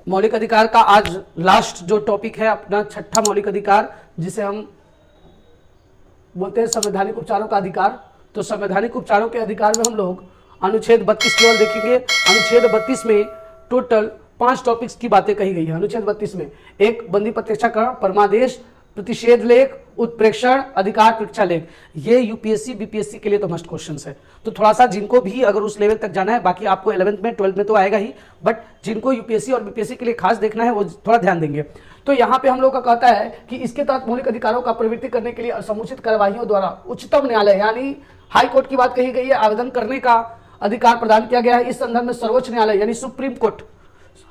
मौलिक अधिकार का आज लास्ट जो टॉपिक है अपना छठा मौलिक अधिकार, जिसे हम बोलते हैं संवैधानिक उपचारों का अधिकार। तो संवैधानिक उपचारों के अधिकार में हम लोग अनुच्छेद 32 केवल देखेंगे। अनुच्छेद 32 में टोटल 5 टॉपिक्स की बातें कही गई है। अनुच्छेद 32 में एक बंदी प्रत्यक्षाकरण, परमादेश, प्रतिषेध लेख, उत्प्रेक्षण, अधिकार परीक्षा लेख। ये यूपीएससी बीपीएससी के लिए तो मस्ट क्वेश्चंस है। तो थोड़ा सा जिनको भी अगर उस लेवल तक जाना है, बाकी आपको 11th में 12th में तो आएगा ही, बट जिनको यूपीएससी और बीपीएससी के लिए खास देखना है वो थोड़ा ध्यान देंगे। तो यहाँ पे हम लोग का कहता है कि इसके तहत मौलिक अधिकारों का प्रवृत्ति करने के लिए समुचित कार्यवाहियों द्वारा उच्चतम न्यायालय यानी हाई कोर्ट की बात कही गई है, आवेदन करने का अधिकार प्रदान किया गया है। इस संदर्भ में सर्वोच्च न्यायालय यानी सुप्रीम कोर्ट,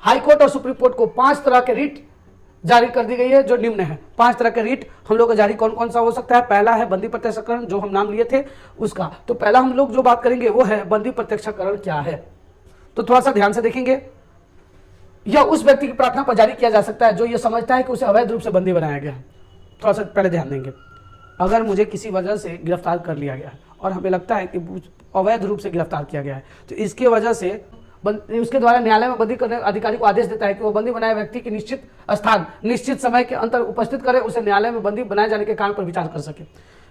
हाई कोर्ट और सुप्रीम कोर्ट को 5 तरह के रिट जारी कर दी गई है जो निम्न है। 5 तरह के रिट हम लोग का जारी कौन कौन सा हो सकता है। पहला है बंदी प्रत्यक्षाकरण, जो हम नाम लिए थे उसका। तो पहला हम लोग जो बात करेंगे वो है बंदी प्रत्यक्षाकरण क्या है। तो थोड़ा सा ध्यान से देखेंगे। यह उस व्यक्ति की प्रार्थना पर जारी किया जा सकता है जो ये समझता है कि उसे अवैध रूप से बंदी बनाया गया है। थोड़ा सा पहले ध्यान देंगे। अगर मुझे किसी वजह से गिरफ्तार कर लिया गया है और हमें लगता है कि अवैध रूप से गिरफ्तार किया गया है, तो इसके वजह से उसके द्वारा न्यायालय में बंदी करने अधिकारी को आदेश देता है कि वो बंदी बनाए व्यक्ति की निश्चित स्थान निश्चित समय के अंतर उपस्थित करे, उसे न्यायालय में बंदी बनाए जाने के कारण पर विचार कर सके।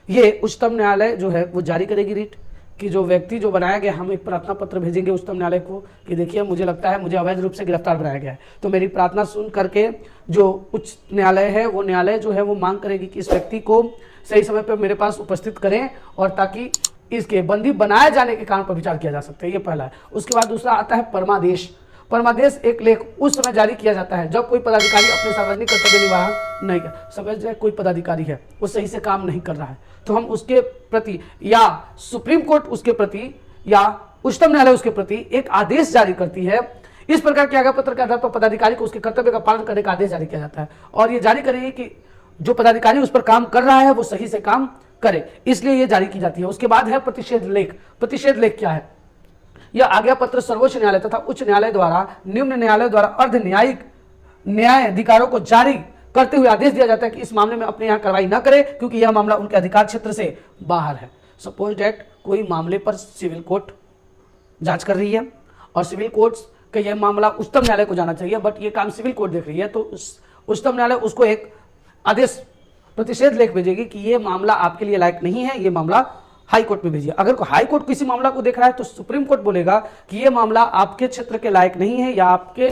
ये उच्चतम न्यायालय जो है वो जारी करेगी रिट कि जो व्यक्ति जो बनाया गया, हम एक प्रार्थना पत्र भेजेंगे उच्चतम न्यायालय को कि देखिए मुझे लगता है मुझे अवैध रूप से गिरफ्तार बनाया गया है। तो मेरी प्रार्थना सुन करके जो उच्च न्यायालय है वो न्यायालय जो है वो मांग करेगी कि इस व्यक्ति को सही समय पर मेरे पास उपस्थित करें और ताकि इसके बंदी बनाए जाने के कारण पर विचार किया जा सकता है। ये पहला है। उसके बाद दूसरा आता है परमादेश। परमादेश एक लेख उस समय जारी किया जाता है जब कोई पदाधिकारी अपने सार्वजनिक कर्तव्य निर्वाह नहीं कर, समझ जाए कोई पदाधिकारी है वो सही से काम नहीं कर रहा है, तो हम उसके प्रति या सुप्रीम कोर्ट उसके प्रति या उच्चतम न्यायालय उसके प्रति एक आदेश जारी करती है। इस प्रकार के आज्ञा पत्र के आधार पर पदाधिकारी को उसके कर्तव्य का पालन करने का आदेश जारी किया जाता है और ये जारी करेगी कि जो पदाधिकारी उस पर काम कर रहा है वो सही से काम करे, इसलिए ये जारी की जाती है। उसके बाद है प्रतिषेध लेख। प्रतिषेध लेख क्या है? यह आज्ञा पत्र सर्वोच्च न्यायालय तथा उच्च न्यायालय द्वारा निम्न न्यायालय द्वारा अर्ध न्यायिक न्याय अधिकारों को जारी करते हुए आदेश दिया जाता है कि इस मामले में अपने यहाँ कार्रवाई न करे क्योंकि यह मामला उनके अधिकार क्षेत्र से बाहर है। सपोज डेट कोई मामले पर सिविल कोर्ट जांच कर रही है और सिविल कोर्ट का यह मामला उच्चतम न्यायालय को जाना चाहिए, बट ये काम सिविल कोर्ट देख रही है, तो उच्चतम न्यायालय उसको एक आदेश प्रतिषेध लेख भेजेगी कि ये मामला आपके लिए लायक नहीं है, ये मामला हाई कोर्ट में भेजिए। अगर हाई कोर्ट किसी मामला को देख रहा है तो सुप्रीम कोर्ट बोलेगा कि ये मामला आपके क्षेत्र के लायक नहीं है या आपके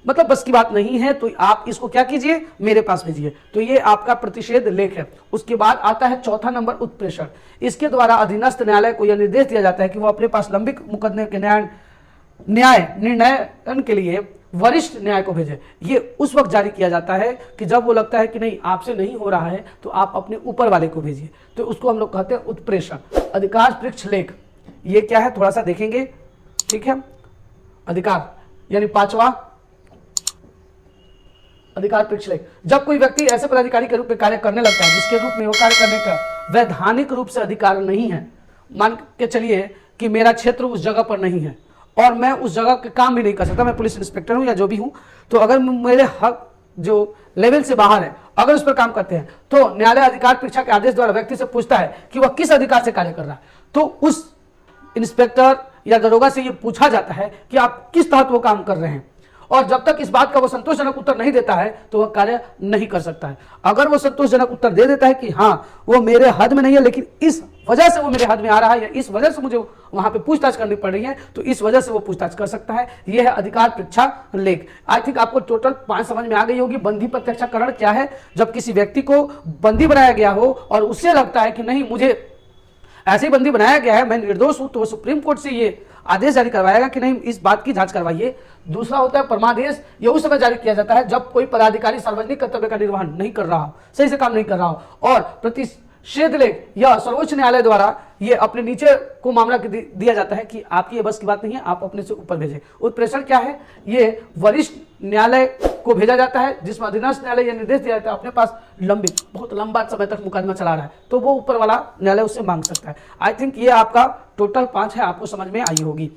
मतलब बस की बात नहीं है, तो आप इसको क्या कीजिए, मेरे पास भेजिए। तो ये आपका प्रतिषेध लेख है। उसके बाद आता है चौथा नंबर उत्प्रेषण। इसके द्वारा अधीनस्थ न्यायालय को यह निर्देश दिया जाता है कि वो अपने पास लंबित मुकदमे के न्याय निर्णय के लिए वरिष्ठ न्याय को भेजे। ये उस वक्त जारी किया जाता है कि जब वो लगता है कि नहीं आपसे नहीं हो रहा है तो आप अपने ऊपर वाले को भेजिए, तो उसको हम लोग कहते हैं उत्प्रेषण। अधिकार परीक्षा लेख ये क्या है थोड़ा सा देखेंगे, ठीक है। अधिकार यानी 5वां अधिकार परीक्षा लेख। जब कोई व्यक्ति ऐसे पदाधिकारी के रूप में कार्य करने लगता है जिसके रूप में वो कार्य करने का वैधानिक रूप से अधिकार नहीं है, मान के चलिए कि मेरा क्षेत्र उस जगह पर नहीं है और मैं उस जगह के काम भी नहीं कर सकता, मैं पुलिस इंस्पेक्टर हूं या जो भी हूं, तो अगर मेरे हक जो लेवल से बाहर है अगर उस पर काम करते हैं तो न्यायालय अधिकार परीक्षा के आदेश द्वारा व्यक्ति से पूछता है कि वह किस अधिकार से कार्य कर रहा है। तो उस इंस्पेक्टर या दरोगा से यह पूछा जाता है कि आप किस तहत वो काम कर रहे हैं, और जब तक इस बात का वो संतोषजनक उत्तर नहीं देता है तो वह कार्य नहीं कर सकता है। अगर वो संतोषजनक उत्तर दे देता है कि हाँ वो मेरे हद में नहीं है लेकिन इस वजह से वो मेरे हद में आ रहा है या इस वजह से मुझे वहां पे पूछताछ करनी पड़ रही है, तो इस वजह से वो पूछताछ कर सकता है। यह है अधिकार परीक्षा लेख। आई थिंक आपको टोटल 5 समझ में आ गई होगी। बंदी प्रत्यक्षाकरण क्या है? जब किसी व्यक्ति को बंदी बनाया गया हो और उससे लगता है कि नहीं मुझे ऐसे ही बंदी बनाया गया है, मैं निर्दोष हूं, तो वो सुप्रीम कोर्ट से ये आदेश जारी करवाएगा कि नहीं इस बात की जांच करवाइए। दूसरा होता है परमादेश। ये उस समय जारी किया जाता है जब कोई पदाधिकारी सार्वजनिक कर्तव्य का निर्वहन नहीं कर रहा हो, सही से काम नहीं कर रहा हो। और प्रतिषेध लेख या सर्वोच्च न्यायालय द्वारा ये अपने नीचे को मामला दिया जाता है कि आपकी ये बस की बात नहीं है, आप अपने से ऊपर भेजें। उत्प्रेषण क्या है? ये वरिष्ठ न्यायालय को भेजा जाता है जिसमें अधीनस्थ न्यायालय यह निर्देश दिया जाता है अपने पास लंबित बहुत लंबा समय तक मुकदमा चला रहा है तो वो ऊपर वाला न्यायालय उससे मांग सकता है। आई थिंक ये आपका टोटल 5 है, आपको समझ में आई होगी।